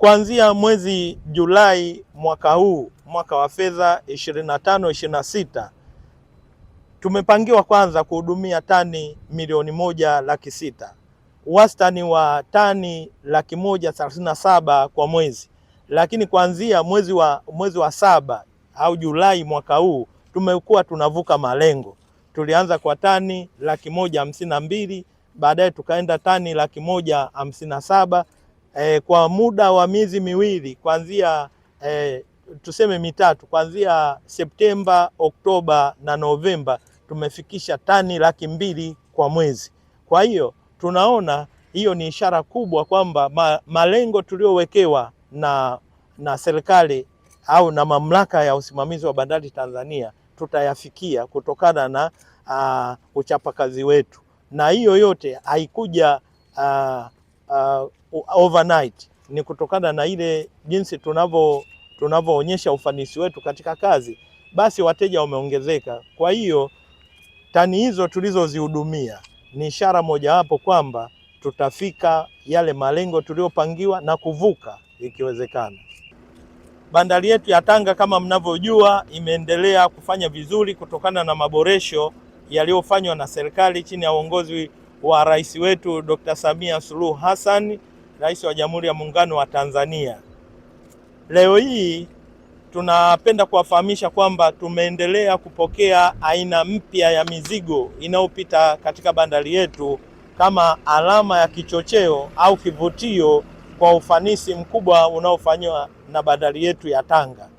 Kuanzia mwezi Julai mwaka huu, mwaka wa fedha 25-26, tumepangiwa kwanza kuhudumia tani 1,106,000, wastani wa tani 137,000 kwa mwezi. Lakini kuanzia mwezi wa saba au Julai mwaka huu tumekuwa tunavuka malengo. Tulianza kwa tani 152,000, baadaye tukaenda tani 157,000. Kwa muda wa miezi miwili kuanzia tuseme mitatu, kuanzia Septemba, Oktoba na Novemba tumefikisha tani 200,000 kwa mwezi. Kwa hiyo tunaona hiyo ni ishara kubwa kwamba malengo tuliowekewa na serikali au na mamlaka ya usimamizi wa bandari Tanzania tutayafikia kutokana na uchapakazi wetu, na hiyo yote haikuja overnight. Ni kutokana na ile jinsi tunavyoonyesha ufanisi wetu katika kazi, basi wateja wameongezeka. Kwa hiyo tani hizo tulizozihudumia ni ishara mojawapo kwamba tutafika yale malengo tuliyopangiwa na kuvuka ikiwezekana. Bandari yetu ya Tanga kama mnavyojua imeendelea kufanya vizuri kutokana na maboresho yaliyofanywa na serikali chini ya uongozi wa rais wetu Dr. Samia Suluhu Hassan, Rais wa Jamhuri ya Muungano wa Tanzania. Leo hii tunapenda kuwafahamisha kwamba tumeendelea kupokea aina mpya ya mizigo inayopita katika bandari yetu kama alama ya kichocheo au kivutio kwa ufanisi mkubwa unaofanywa na bandari yetu ya Tanga.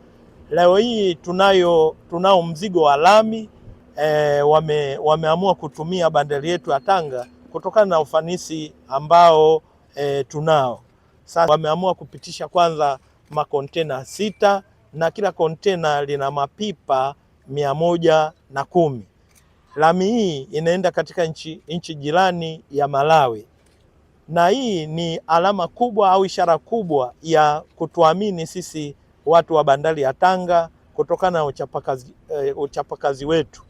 Leo hii tunao mzigo wa lami, wameamua kutumia bandari yetu ya Tanga kutokana na ufanisi ambao tunao. Sasa wameamua kupitisha kwanza makontena 6 na kila kontena lina mapipa 110. Lami hii inaenda katika nchi jirani ya Malawi, na hii ni alama kubwa au ishara kubwa ya kutuamini sisi watu wa bandari ya Tanga kutokana na uchapakazi wetu.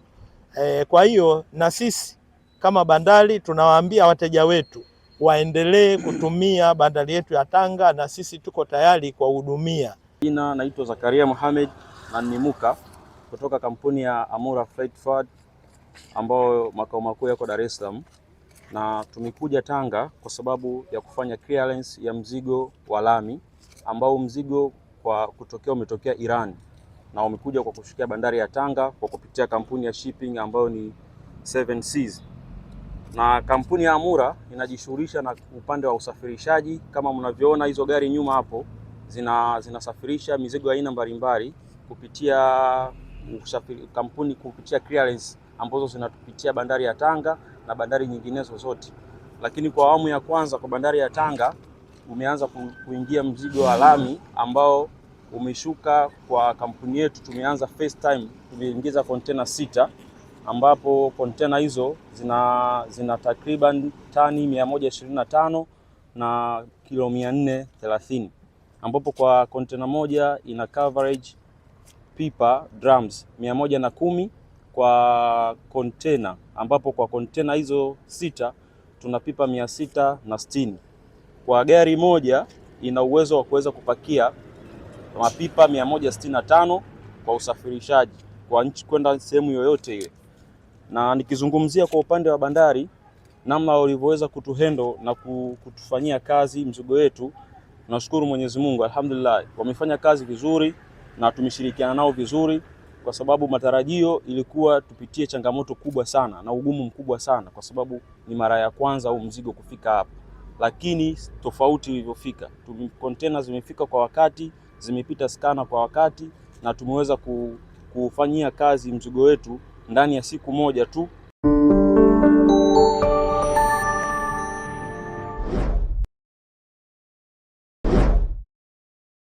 Kwa hiyo na sisi kama bandari tunawaambia wateja wetu waendelee kutumia bandari yetu ya Tanga, na sisi tuko tayari kuwahudumia. Jina naitwa Zakaria Mohamed na nimuka kutoka kampuni ya Amura Freight Forward ambao makao makuu yako Dar es Salaam, na tumekuja Tanga kwa sababu ya kufanya clearance ya mzigo wa lami ambao mzigo kwa kutokea umetokea Iran na umekuja kwa kushukia bandari ya Tanga kwa kupitia kampuni ya shipping ambayo ni 7 Seas. Na kampuni ya Amura inajishughulisha na upande wa usafirishaji. Kama mnavyoona hizo gari nyuma hapo zinasafirisha mizigo aina mbalimbali kupitia kampuni, kupitia clearance ambazo zinatupitia bandari ya Tanga na bandari nyinginezo zote. Lakini kwa awamu ya kwanza kwa bandari ya Tanga umeanza kuingia mzigo wa lami ambao umeshuka kwa kampuni yetu. Tumeanza first time tuliingiza kontena 6 ambapo kontena hizo zina takriban tani 125 na kilo 430, ambapo kwa kontena moja ina coverage pipa drums 110 kwa kontena, ambapo kwa kontena hizo 6 tuna pipa 660. Kwa gari moja ina uwezo wa kuweza kupakia mapipa 165 kwa usafirishaji kwa nchi kwenda sehemu yoyote ile. Na nikizungumzia kwa upande wa bandari, namna walivyoweza kutuhandle na kutufanyia kazi mzigo wetu, tunashukuru Mwenyezi Mungu, alhamdulillah. Wamefanya kazi vizuri na tumeshirikiana nao vizuri, kwa sababu matarajio ilikuwa tupitie changamoto kubwa sana na ugumu mkubwa sana, kwa sababu ni mara ya kwanza huu mzigo kufika hapa. Lakini tofauti ilivyofika, container zimefika kwa wakati, zimepita skana kwa wakati, na tumeweza kufanyia kazi mzigo wetu ndani ya siku moja tu